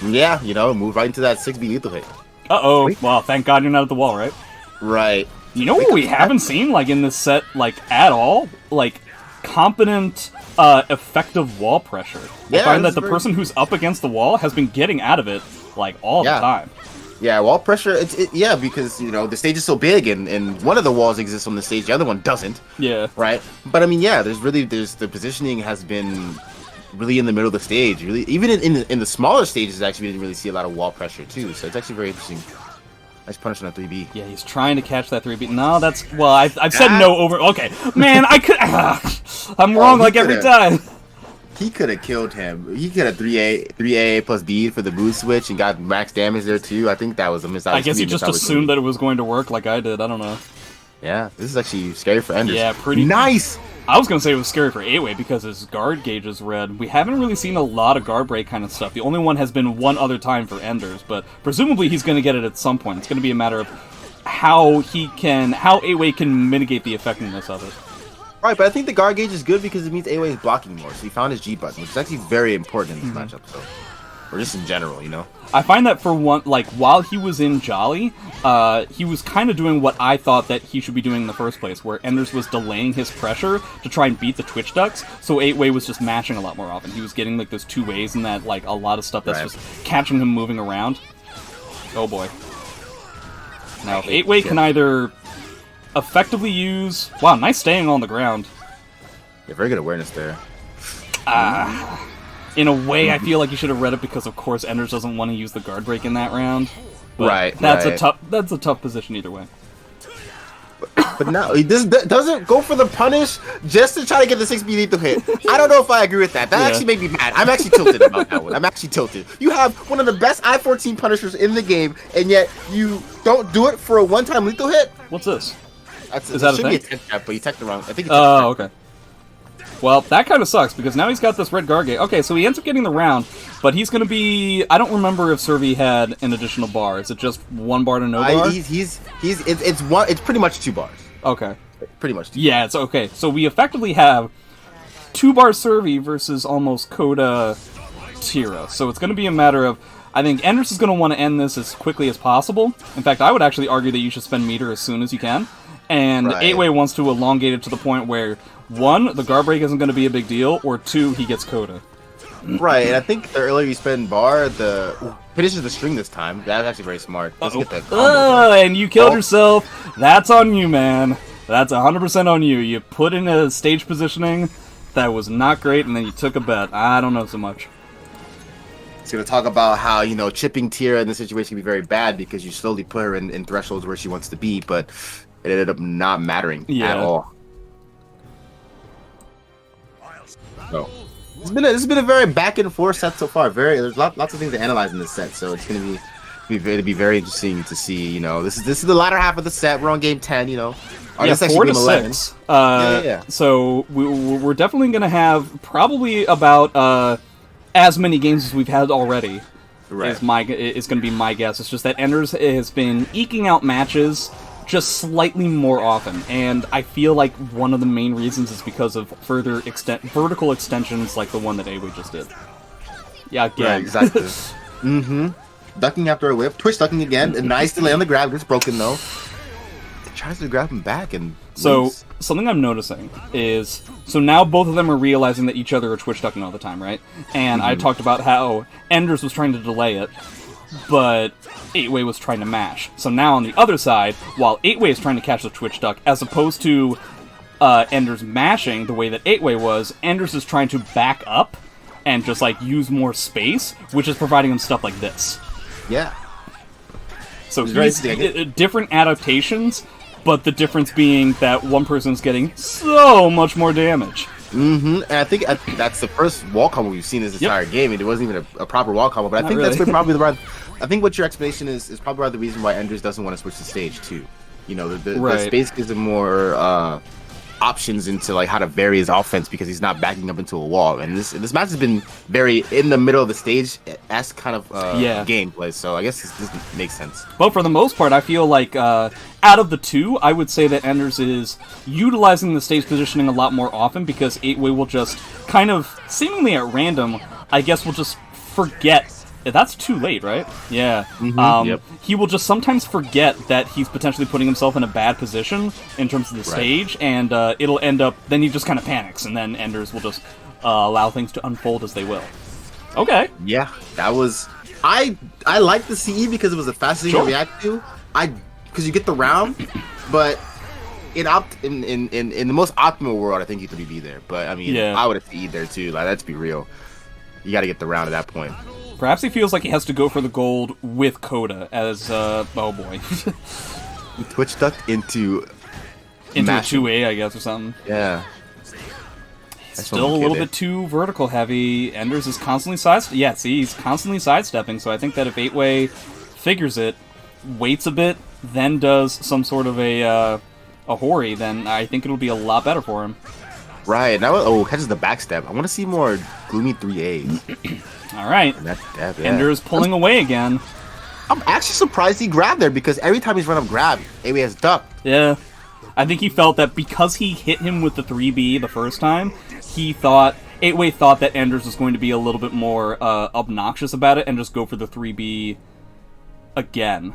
yeah, you know, move right into that 6B lethal hit. Uh-oh. Well, thank God you're not at the wall, right? Right. You know what we haven't seen, like, in this set, like, at all? Like, competent, effective wall pressure. Yeah, I find that the person who's up against the wall has been getting out of it, like, all the time. Yeah, wall pressure, yeah, because, you know, the stage is so big, and one of the walls exists on the stage, the other one doesn't. Yeah. Right? But, I mean, yeah, the positioning has been really in the middle of the stage. Really, even in the smaller stages, actually, we didn't really see a lot of wall pressure, too, so it's actually very interesting. Nice punish on a 3B. Yeah, he's trying to catch that 3B. No, that's... Well, I've said no over... Okay. Man, I could... I'm wrong, like, every time. He could have killed him. He could have 3A plus B for the boost switch and got max damage there, too. I think that was a miss. I guess he just assumed that it was going to work like I did. I don't know. Yeah, this is actually scary for Enders. Yeah, pretty... Nice! I was going to say it was scary for 8-Way because his guard gauge is red. We haven't really seen a lot of guard break kind of stuff. The only one has been one other time for Enders, but presumably he's going to get it at some point. It's going to be a matter of how 8-Way can mitigate the effectiveness of it. Right, but I think the guard gauge is good because it means 8-Way is blocking more, so he found his G button, which is actually very important in this matchup, so... Or just in general, you know? I find that for one, like, while he was in Jolly, he was kind of doing what I thought that he should be doing in the first place, where Enders was delaying his pressure to try and beat the Twitch ducks, so 8-Way was just matching a lot more often. He was getting, like, those 2 ways and that, like, a lot of stuff that's just catching him moving around. Oh, boy. Now, if 8-Way can either effectively use... Wow, nice staying on the ground. Yeah, very good awareness there. In a way, I feel like you should have read it because, of course, Enders doesn't want to use the guard break in that round. But that's a tough position either way. But no, he doesn't go for the punish just to try to get the 6B lethal hit. I don't know if I agree with that. That actually made me mad. I'm actually tilted about that one. I'm actually tilted. You have one of the best I-14 punishers in the game, and yet you don't do it for a one-time lethal hit? What's this? Is that a thing? It should be a tech trap, but you teched the wrong. I think it's okay. Well, that kind of sucks, because now he's got this red guard gate. Okay, so he ends up getting the round, but he's going to be... I don't remember if Cervi had an additional bar. Is it just 1 bar to no bar? It's pretty much 2 bars. Okay. Pretty much 2 Yeah, it's okay. So we effectively have 2 bar Cervi versus almost Coda Tira. So it's going to be a matter of... I think Enders is going to want to end this as quickly as possible. In fact, I would actually argue that you should spend meter as soon as you can. And 8-Way wants to elongate it to the point where... 1, the guard break isn't going to be a big deal, or 2, he gets Coda. Right, and I think the earlier you spend bar, the finishes the string this time. That's actually very smart. Let's get that combo and you killed yourself. That's on you, man. That's 100% on you. You put in a stage positioning that was not great, and then you took a bet. I don't know so much. It's going to talk about how, you know, chipping Tira in this situation can be very bad because you slowly put her in thresholds where she wants to be, but it ended up not mattering at all. So it's been a very back and forth set so far. There's lots of things to analyze in this set, so it's gonna be very interesting to see. You know, this is the latter half of the set. We're on game 10. You know, yeah, 4 to 6. So we're definitely gonna have probably about as many games as we've had already. Right. Is gonna be my guess. It's just that Enders has been eking out matches just slightly more often, and I feel like one of the main reasons is because of further vertical extensions like the one that 8-Way just did. Yeah, again. Right, exactly. Ducking after a whip, twitch ducking again, a nice delay on the grab, it's broken though. It tries to grab him back and So, something I'm noticing is, so now both of them are realizing that each other are twitch ducking all the time, right? And I talked about how Enders was trying to delay it, but 8-Way was trying to mash. So now on the other side, while 8-Way is trying to catch the Twitch Duck, as opposed to Enders mashing the way that 8-Way was, Enders is trying to back up and just, like, use more space, which is providing him stuff like this. Yeah. So he's different adaptations, but the difference being that one person's getting so much more damage. And I think that's the first wall combo we've seen this entire game, and it wasn't even a proper wall combo, but I think that's probably the right... I think what your explanation is probably the reason why Enders doesn't want to switch the stage too. You know, the space gives him more options into like how to vary his offense because he's not backing up into a wall. And this match has been very in the middle of the stage as kind of gameplay. So I guess this makes sense. But for the most part, I feel like out of the two, I would say that Enders is utilizing the stage positioning a lot more often because 8-Way will just kind of seemingly at random, I guess, will just forget. That's too late, right? Yeah. Yep. He will just sometimes forget that he's potentially putting himself in a bad position in terms of the stage, and it'll end up... Then he just kind of panics, and then Enders will just allow things to unfold as they will. Okay. Yeah, that was... I like the CE because it was the fastest thing to react to. Because you get the round, but in the most optimal world, I think you could be there. But, I mean, I would have CE'd there, too. Like, let's be real. You got to get the round at that point. Perhaps he feels like he has to go for the gold with Coda as, oh boy. Twitch ducked into a 2A, I guess, or something. Yeah. Still a little bit too vertical heavy. Enders is constantly sidestepping. Yeah, see, he's constantly sidestepping, so I think that if 8-Way figures it, waits a bit, then does some sort of a Hori, then I think it'll be a lot better for him. Right, now catches the backstep. I want to see more gloomy 3As. All right, Enders pulling away again. I'm actually surprised he grabbed there because every time he's run up grab, 8-Way has ducked. Yeah, I think he felt that because he hit him with the 3B the first time, 8-Way thought that Enders was going to be a little bit more obnoxious about it and just go for the 3B again.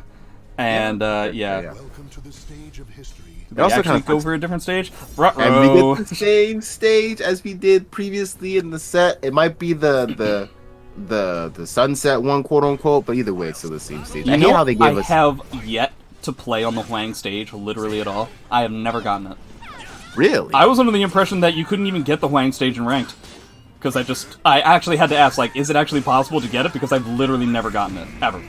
And Welcome to the stage of history. They also kind of go for a different stage. And we get the same stage as we did previously in the set. It might be the sunset one, quote unquote, but either way, it's still the same stage. I know how they gave us. I have yet to play on the Huang stage, literally at all. I have never gotten it. Really? I was under the impression that you couldn't even get the Huang stage in ranked. Because I actually had to ask, like, is it actually possible to get it? Because I've literally never gotten it, ever.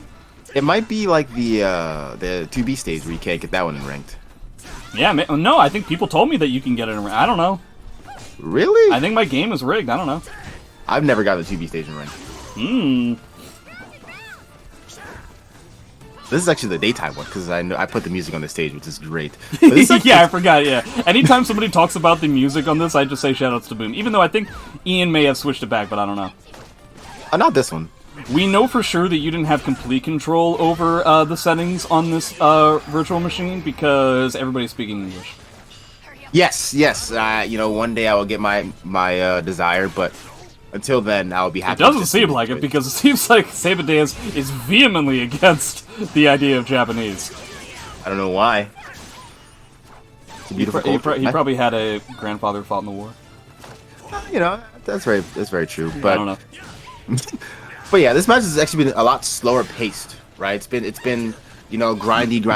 It might be like the 2B stage where you can't get that one in ranked. Yeah, no, I think people told me that you can get it in ranked. I don't know. Really? I think my game is rigged, I don't know. I've never gotten the 2B stage in ranked. This is actually the daytime one, because I put the music on the stage, which is great. Yeah, I forgot, yeah. Anytime somebody talks about the music on this, I just say shoutouts to Boom. Even though I think Ian may have switched it back, but I don't know. Not this one. We know for sure that you didn't have complete control over the settings on this virtual machine, because everybody's speaking English. Yes. One day I will get my desire, but until then, I'll be happy. It doesn't seem like it, because it seems like Cervantes is vehemently against the idea of Japanese. I don't know why. It's a beautiful culture. He probably had a grandfather who fought in the war. That's very true. But I don't know. But yeah, this match has actually been a lot slower paced, right? It's been grindy,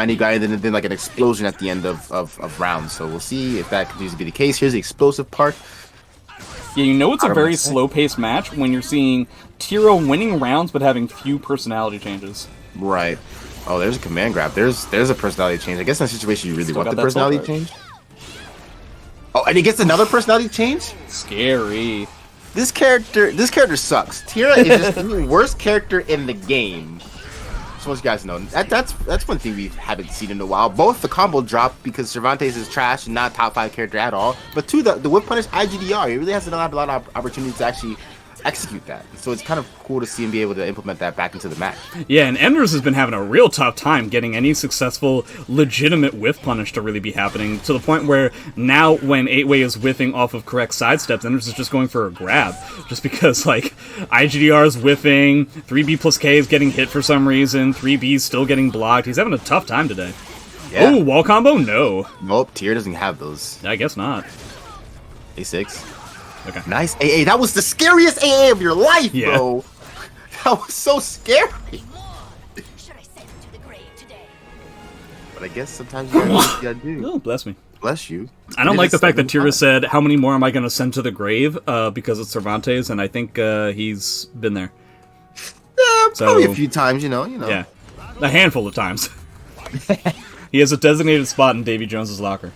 and then like an explosion at the end of rounds. So we'll see if that continues to be the case. Here's the explosive part. Yeah, it's a very slow-paced match when you're seeing Tira winning rounds but having few personality changes. Right. Oh, there's a command grab. There's a personality change. I guess in that situation you really want the personality change. Oh, and he gets another personality change? Scary. This character sucks. Tira is just the worst character in the game. Just want you guys to know. That's one thing we haven't seen in a while. Both the combo drop because Cervantes is trash and not top 5 character at all. But two, the whip punish IGDR, he really hasn't had a lot of opportunities to actually execute that. So it's kind of cool to see him be able to implement that back into the match. Yeah, and Enders has been having a real tough time getting any successful, legitimate whiff punish to really be happening, to the point where now when 8-Way is whiffing off of correct sidesteps, Enders is just going for a grab. Just because, like, IGDR is whiffing, 3B plus K is getting hit for some reason, 3B is still getting blocked. He's having a tough time today. Yeah. Oh, wall combo? No. Nope, Tira doesn't have those. I guess not. A6. Okay. Nice AA. That was the scariest AA of your life, bro. That was so scary. But I guess sometimes you gotta do. Oh, bless me. Bless you. I don't like the fact that Tira said, how many more am I going to send to the grave? Because it's Cervantes, and I think he's been there. Yeah, probably a few times, you know. Yeah, a handful of times. He has a designated spot in Davy Jones's locker.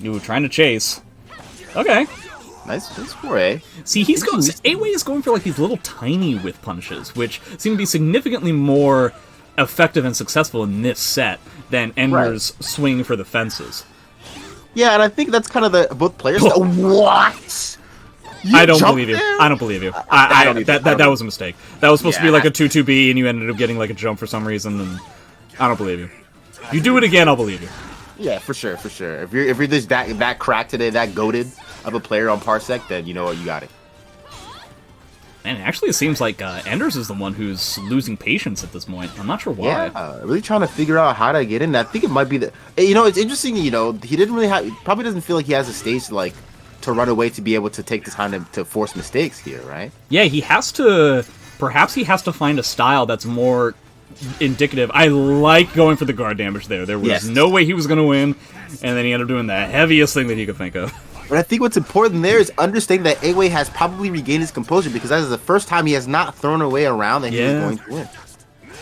Ooh, trying to chase. Okay. Nice 4A. See, 8-Way is going for like these little tiny whiff punishes, which seem to be significantly more effective and successful in this set than Enders swinging for the fences. Yeah, and I think that's kind of the both players. What? I don't believe you. I don't believe you. That was a mistake. That was supposed to be like a 2-2B, and you ended up getting like a jump for some reason, and I don't believe you. If you do it again, I'll believe you. Yeah, for sure, for sure. If you're just that cracked today, that goated of a player on Parsec, then you know what, you got it. And actually, it seems like Enders is the one who's losing patience at this point. I'm not sure why. Yeah, really trying to figure out how to get in. I think it might be the. You know, it's interesting. You know, he didn't really have. Probably doesn't feel like he has a stage to run away to be able to take the time to force mistakes here, right? Yeah, he has to. Perhaps he has to find a style that's more indicative. I like going for the guard damage there. There was no way he was going to win, and then he ended up doing the heaviest thing that he could think of. But I think what's important there is understanding that A-Way has probably regained his composure, because that is the first time he has not thrown away a round that he was going to win.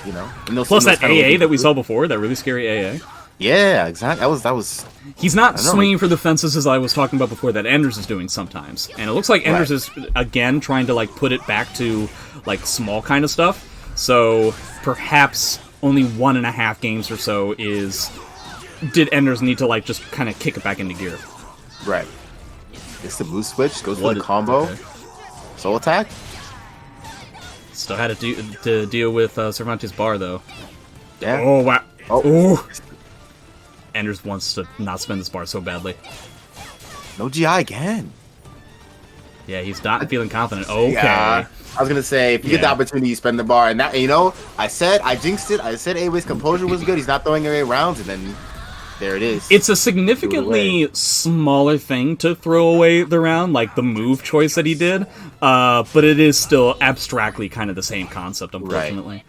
You know? Plus that AA that we saw before, that really scary AA. Yeah, exactly. That was. He's not swinging for the fences as I was talking about before that Enders is doing sometimes. And it looks like Enders is, again, trying to, like, put it back to, like, small kind of stuff. So perhaps only 1.5 games or so did Enders need to, like, just kind of kick it back into gear. Right. It's the move switch, goes for the combo. Okay. Soul attack. Still had to deal with Cervantes bar, though. Yeah. Oh, wow. Oh. Enders wants to not spend this bar so badly. No GI again. Yeah, he's not feeling confident. Okay. Yeah. I was gonna say, if you get the opportunity, you spend the bar, and that, you know, I jinxed it. I said A-Way's composure was good. He's not throwing away rounds, and then there it is. It's a significantly smaller thing to throw away the round, like the move choice that he did, but it is still abstractly kind of the same concept, unfortunately. Right.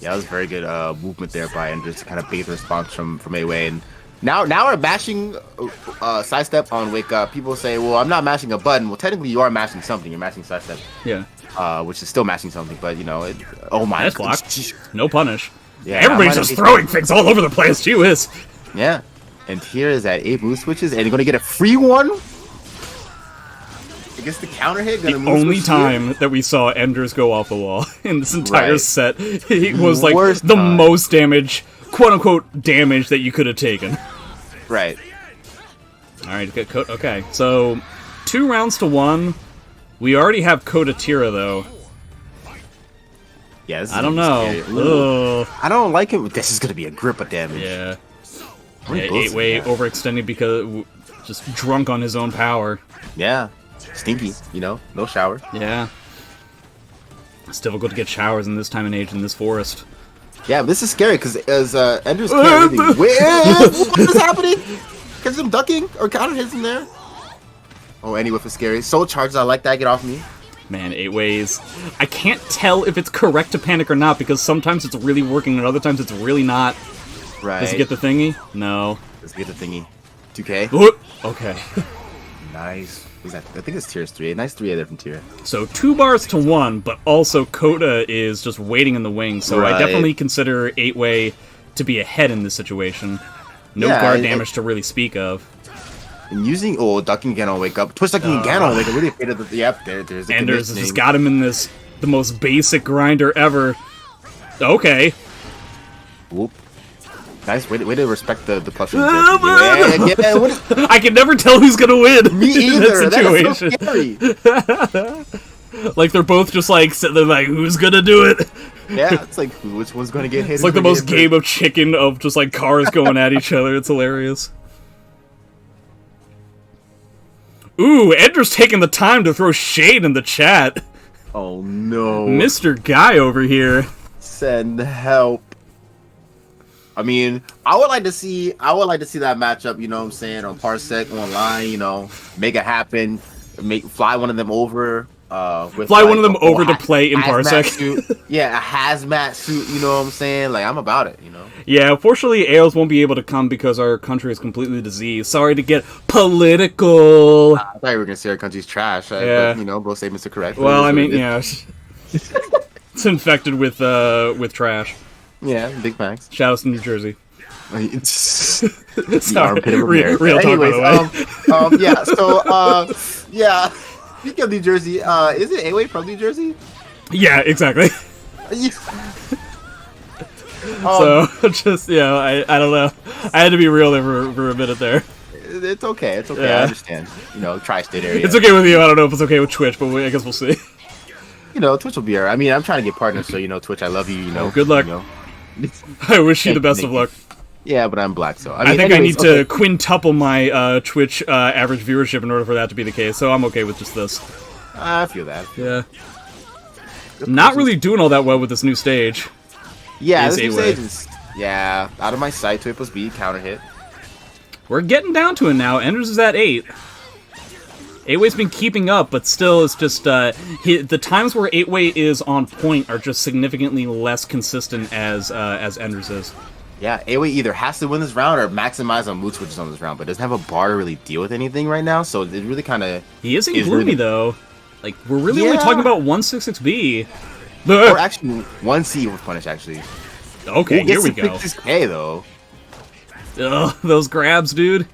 Yeah, that was very good movement there by Enders to kind of bait the response from A-Way. And now we're mashing sidestep on Wake Up. People say, well, I'm not mashing a button. Well, technically you are mashing something. You're mashing sidestep. Yeah. Which is still mashing something, but, you know, oh my. Nice block. No punish. Yeah, everybody's just throwing things all over the place. Gee whiz. Yeah. And here is that 8 move switches, and you're going to get a free one? I guess the counter hit. The only time that we saw Enders go off the wall in this entire set, it was like the most damage, quote-unquote, damage that you could have taken. Right. Alright, okay. So, 2 rounds to 1. We already have Coda Tira, though. Yeah, this is I don't know. I don't like it. This is going to be a grip of damage. Yeah. 8-Way overextending because just drunk on his own power. Yeah. Stinky, you know? No shower. Yeah. It's difficult to get showers in this time and age in this forest. Yeah, but this is scary because as Enders can't really... what is happening? Catch him ducking or counter hits in there. Oh, any whiff is scary. Soul charges, I like that. Get off me. Man, 8-Ways. I can't tell if it's correct to panic or not, because sometimes it's really working and other times it's really not. Right. Does he get the thingy? No. Does he get the thingy? 2K? Okay. Nice. Who's that? I think it's Tira's 3. A nice 3A there from Tira. So 2 bars to 1, but also Coda is just waiting in the wings, so I definitely consider 8-Way to be ahead in this situation. No guard damage to really speak of. And using ducking again on Wake Up, twist ducking again on Wake Up. Really afraid of the there's the Enders has just got him in the most basic grinder ever. Okay. Whoop. Nice way to respect the plus. I can never tell who's gonna win. Me either. That is so scary. Like they're both just like sitting there like, who's gonna do it? Yeah, it's like which one's gonna get hit. It's like the most game of chicken of just like cars going at each other. It's hilarious. Ooh, Enders taking the time to throw shade in the chat. Oh no. Mr. Guy over here. Send help. I mean, I would like to see that matchup, you know what I'm saying, on Parsec online, you know, make it happen, fly one of them over. Fly one of them over to play in Parsec. Yeah, a hazmat suit, you know what I'm saying? Like, I'm about it, you know? Yeah, unfortunately, AOs won't be able to come because our country is completely diseased. Sorry to get political. I thought you were going to say our country's trash. Yeah. But, you know, both statements are correct. Well, I mean, yeah. It's infected with trash. Yeah, big facts. Shout out to New Jersey. Sorry, real talk, by the way. Yeah, so, yeah. Speaking of New Jersey, is it A-Way from New Jersey? Yeah, exactly. So just I don't know. I had to be real there for a minute there. It's okay. It's okay. Yeah. I understand. You know, tri-state area. It's okay with you. I don't know if it's okay with Twitch, but I guess we'll see. You know, Twitch will be alright. I mean, I'm trying to get partners, so you know, Twitch, I love you. You know, Oh, good luck. You know. I wish you the best of luck. Yeah, but I'm black, so I mean, think anyways, I need to quintuple my Twitch average viewership in order for that to be the case. So I'm okay with just this. I feel that. Yeah. Not really doing all that well with this new stage. Yeah, Is this new A-Way. stage is out of my sight. 2 plus B counter hit. We're getting down to it now. Enders is at 8. 8-Way's been keeping up, but still, it's just the times where 8-Way is on point are just significantly less consistent as Enders is. Yeah, A-Way either has to win this round or maximize on mood switches on this round, but doesn't have a bar to really deal with anything right now. So it really kind of He isn't gloomy though. Like we're really only talking about 166B. Or actually 1C with punish actually. Okay, here we go. Hey though. Ugh, those grabs, dude.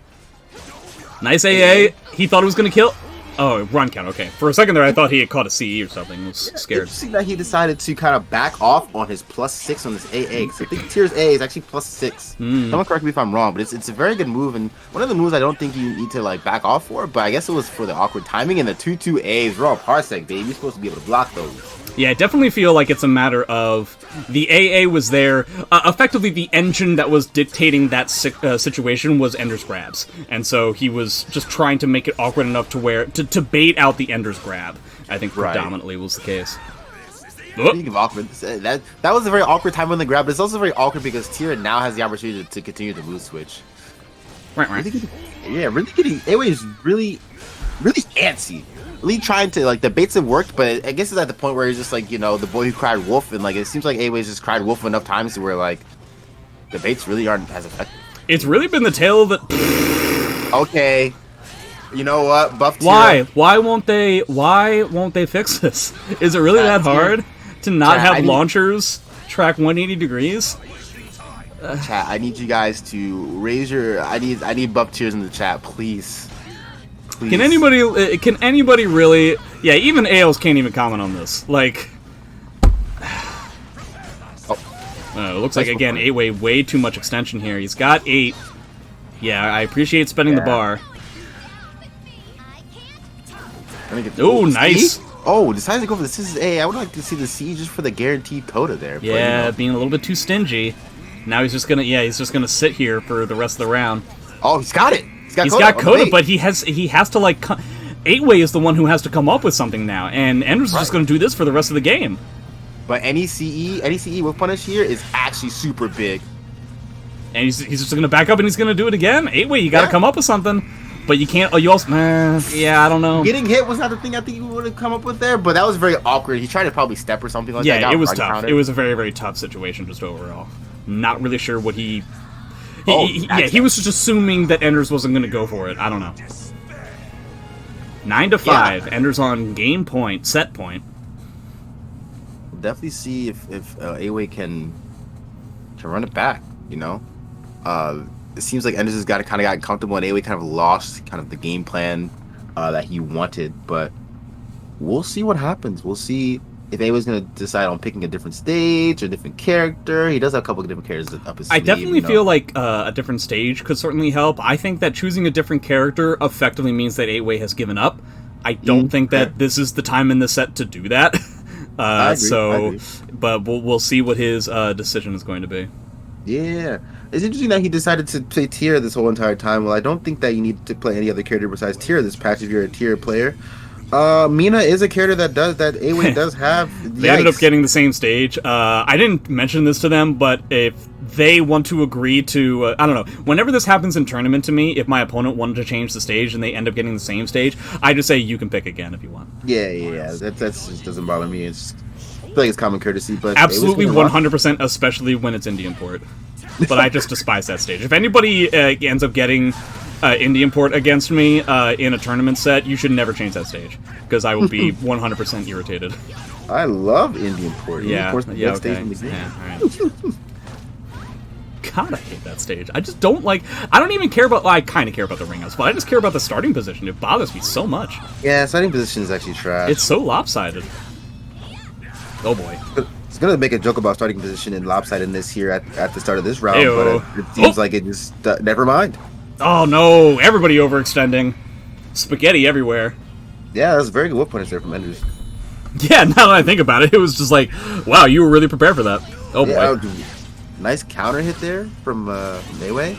Nice AA. He thought it was gonna kill. Oh, run count. Okay. For a second there, I thought he had caught a CE or something. I was scared. Interesting that he decided to kind of back off on his +6 on this AA. Because I think Tira's A is actually +6. Someone correct me if I'm wrong, but it's a very good move, and one of the moves I don't think you need to like back off for. But I guess it was for the awkward timing and the 2-2 A's. We're on Parsec, baby. You're supposed to be able to block those. Yeah, I definitely feel like it's a matter of the AA was there. Effectively, the engine that was dictating that situation was Ender's grabs. And so he was just trying to make it awkward enough to where to bait out the Ender's grab, I think predominantly was the case. Speaking of awkward, that was a very awkward time on the grab, but it's also very awkward because Tira now has the opportunity to continue the move switch. Right. Really getting A-Way is really antsy. Really trying to, like, the baits have worked, but I guess it's at the point where he's just like, you know, the boy who cried wolf, and like it seems like A-Way's just cried wolf enough times to where like the baits really aren't as effective. It's really been the tale of the. Okay, you know what, buff Tira. Why won't they fix this? Is it really that hard to not have launchers track 180 degrees? Chat, I need you guys to raise your. I need buff Tiras in the chat, please. Please. Can anybody really? Yeah, even AOs can't even comment on this. Like, it looks like again 8-Way way too much extension here. He's got 8. Yeah, I appreciate spending the bar. Oh, nice. Oh, decided to go for the Decisive A. I would like to see the C just for the guaranteed coda there. Yeah, but, you know. being a little bit too stingy. Now he's just gonna sit here for the rest of the round. Oh, he's got it. He's got coda, but he has to like. 8-Way is the one who has to come up with something now, and Enders is just going to do this for the rest of the game. But any CE with punish here is actually super big. And he's just going to back up and he's going to do it again. 8-Way, you got to come up with something, but you can't. Oh, you also, I don't know. Getting hit was not the thing I think you would have come up with there, but that was very awkward. He tried to probably step or something like that. Yeah, it was tough. It was a very, very tough situation just overall. Not really sure what he was just assuming that Enders wasn't going to go for it. I don't know. 9-5. Yeah. Enders on game point, set point. We'll definitely see if A-Way can run it back. You know, it seems like Enders has kind of gotten comfortable, and A-Way kind of lost kind of the game plan that he wanted. But we'll see what happens. We'll see if A-Way's going to decide on picking a different stage or a different character. He does have a couple of different characters up his sleeve. I definitely feel like a different stage could certainly help. I think that choosing a different character effectively means that 8-Way has given up. I don't think that this is the time in the set to do that. I agree. But we'll see what his decision is going to be. Yeah. It's interesting that he decided to play Tira this whole entire time. Well, I don't think that you need to play any other character besides Tira this patch if you're a Tira player. Mina is a character that A-Way does have. They ended up getting the same stage. I didn't mention this to them, but if they want to agree to, I don't know, whenever this happens in tournament to me, if my opponent wanted to change the stage and they end up getting the same stage, I just say you can pick again if you want. Yeah. That just doesn't bother me. It's I feel like it's common courtesy, but absolutely 100%, especially when it's Indian port. But I just despise that stage. If anybody ends up getting Indian port against me in a tournament set, you should never change that stage, because I will be 100% irritated. I love Indian port. Yeah, Indian port's okay. Yeah, all right. God, I hate that stage. I just don't like. I don't even care about. Well, I kind of care about the ring outs, but I just care about the starting position. It bothers me so much. Yeah, starting position is actually trash. It's so lopsided. Oh boy. was gonna make a joke about starting position and lopsidedness here at the start of this round, Ew. but it seems like it just never mind. Oh no, everybody overextending. Spaghetti everywhere. Yeah, that was a very good whip punish there from Enders. Yeah, now that I think about it, it was just like, wow, you were really prepared for that. Oh boy. Yeah, nice counter hit there from Mayway.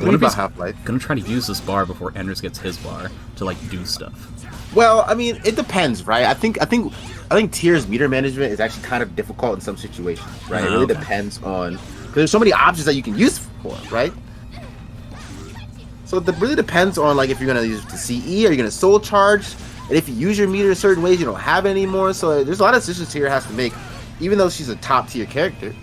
What about Half-Life? Gonna try to use this bar before Enders gets his bar to like do stuff. Well, I mean, it depends, right? I think Tira's meter management is actually kind of difficult in some situations, right? It really depends on, because there's so many options that you can use for, right? So it really depends on like if you're gonna use the CE, are you gonna soul charge, and if you use your meter in certain ways, you don't have it anymore. So there's a lot of decisions Tira has to make, even though she's a top tier character.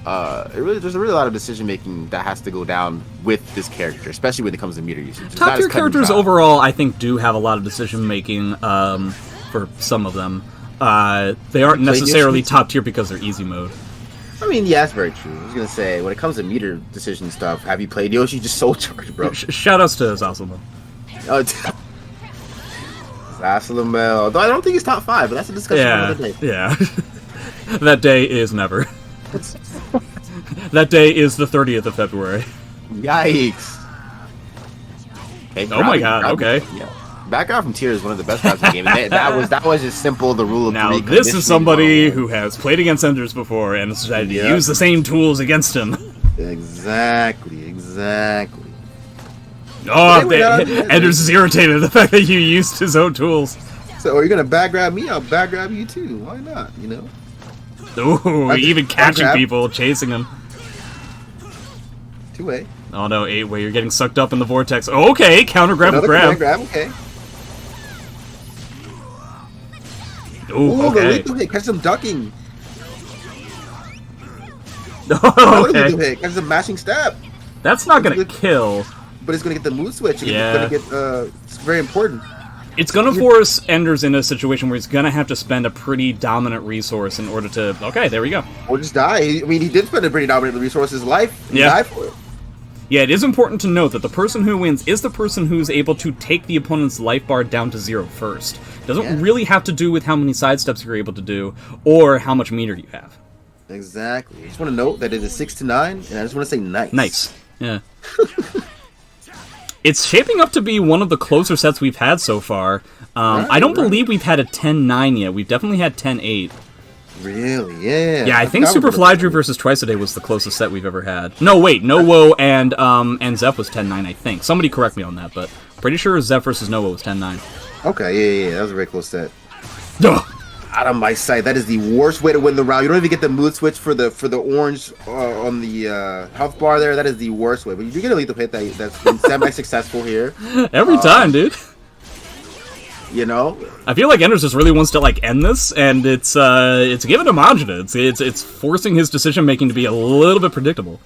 There's a really lot of decision making that has to go down with this character, especially when it comes to meter usage. It's Top tier characters overall, I think, do have a lot of decision making. For some of them, they aren't necessarily top tier because they're easy mode. I mean, yeah, that's very true. I was gonna say, when it comes to meter decision stuff, have you played Yoshi? Just soul charge, bro. Shoutouts to Zasalamel. Zasalamel. Though I don't think he's top 5, but that's a discussion for another day. Yeah. That day is never. That day is the 30th of February. Yikes. Okay, oh my god, okay. Yeah. Background from Tira is one of the best rounds in the game. And that was just simple, the rule of now, 3. Now, this is somebody who has played against Enders before and has decided to use the same tools against him. Exactly. Oh, Enders is irritated at the fact that you used his own tools. So, are you going to back grab me? I'll back grab you too. Why not, you know? Ooh, even catching people, chasing them. 2-way. Oh no, 8-way, you're getting sucked up in the vortex. Oh, okay, counter grab with grab. Okay. Ooh, okay. Hit. Catch some ducking. Okay. Catch some mashing stab. That's not gonna kill. But it's gonna get the mood switch. Yeah. It's very important. It's gonna force Enders in a situation where he's gonna have to spend a pretty dominant resource in order to... Okay, there we go. Or just die. I mean, he did spend a pretty dominant resource his life. He died for it. Yeah, it is important to note that the person who wins is the person who's able to take the opponent's life bar down to 0 first. It doesn't really have to do with how many sidesteps you're able to do, or how much meter you have. Exactly. I just want to note that it is 6-9, and I just want to say nice. Nice. Yeah. It's shaping up to be one of the closer sets we've had so far. I don't believe we've had a 10-9 yet. We've definitely had 10-8. Really? Yeah. Yeah, I think Super Fly Drew versus Twice a Day was the closest set we've ever had. No, wait, No-Wo and Zeph was 10-9, I think. Somebody correct me on that, but pretty sure Zeph versus No-Wo was 10-9. Okay, yeah, that was a very close set. Ugh. Out of my sight. That is the worst way to win the round. You don't even get the mood switch for the orange on the health bar there. That is the worst way. But you get a lethal hit that's been semi-successful here. Every time, dude. You know? I feel like Enders just really wants to like end this, and it's giving him agita. It's forcing his decision making to be a little bit predictable.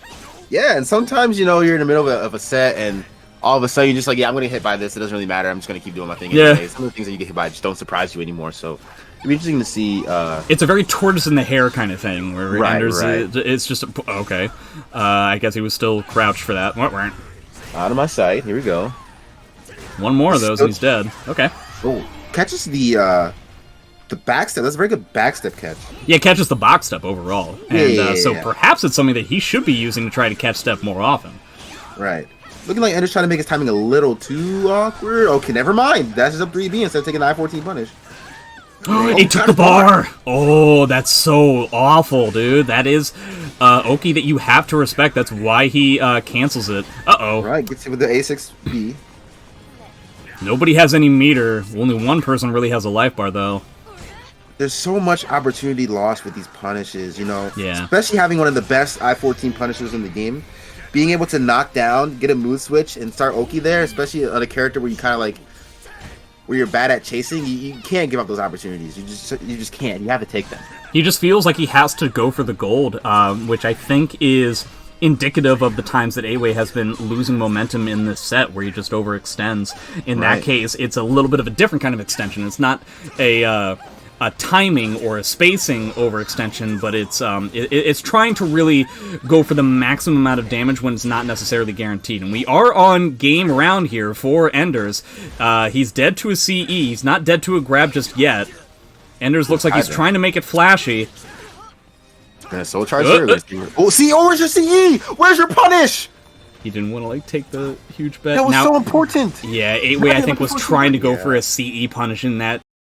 Yeah, and sometimes you're in the middle of a set, and all of a sudden you're just like, yeah, I'm gonna get hit by this. It doesn't really matter. I'm just gonna keep doing my thing. Anyway. Some of the things that you get hit by just don't surprise you anymore. So it'd be interesting to see. It's a very tortoise in the hair kind of thing, where Enders, right. It's just okay. I guess he was still crouched for that. What weren't? Out of my sight. Here we go. One more of those, and he's dead. Okay. Oh, catches the backstep. That's a very good backstep catch. Yeah, catches the box step overall, and so Yeah. perhaps it's something that he should be using to try to catch step more often. Right. Looking like Enders trying to make his timing a little too awkward. Okay, never mind. That's just up 3B instead of taking the I-14 punish. He took the bar! Oh, that's so awful, dude. That is Oki that you have to respect. That's why he cancels it. Uh-oh. Right, gets hit with the A6B. Nobody has any meter. Only one person really has a life bar, though. There's so much opportunity lost with these punishes, Yeah. Especially having one of the best I-14 punishers in the game. Being able to knock down, get a mood switch, and start Oki there, especially on a character where you kind of like... where you're bad at chasing, you can't give up those opportunities. You just can't. You have to take them. He just feels like he has to go for the gold, which I think is indicative of the times that Away has been losing momentum in this set, where he just overextends. In that case, it's a little bit of a different kind of extension. It's not a timing or a spacing overextension, but it's trying to really go for the maximum amount of damage when it's not necessarily guaranteed. And we are on game round here for Enders. He's dead to a CE. He's not dead to a grab just yet. Enders looks like he's trying to make it flashy. Gonna soul charge here. Oh, see, oh, where's your CE? Where's your punish? He didn't want to like take the huge bet. That was now, so important. yeah, 8-way I think was trying to go for a CE punish in that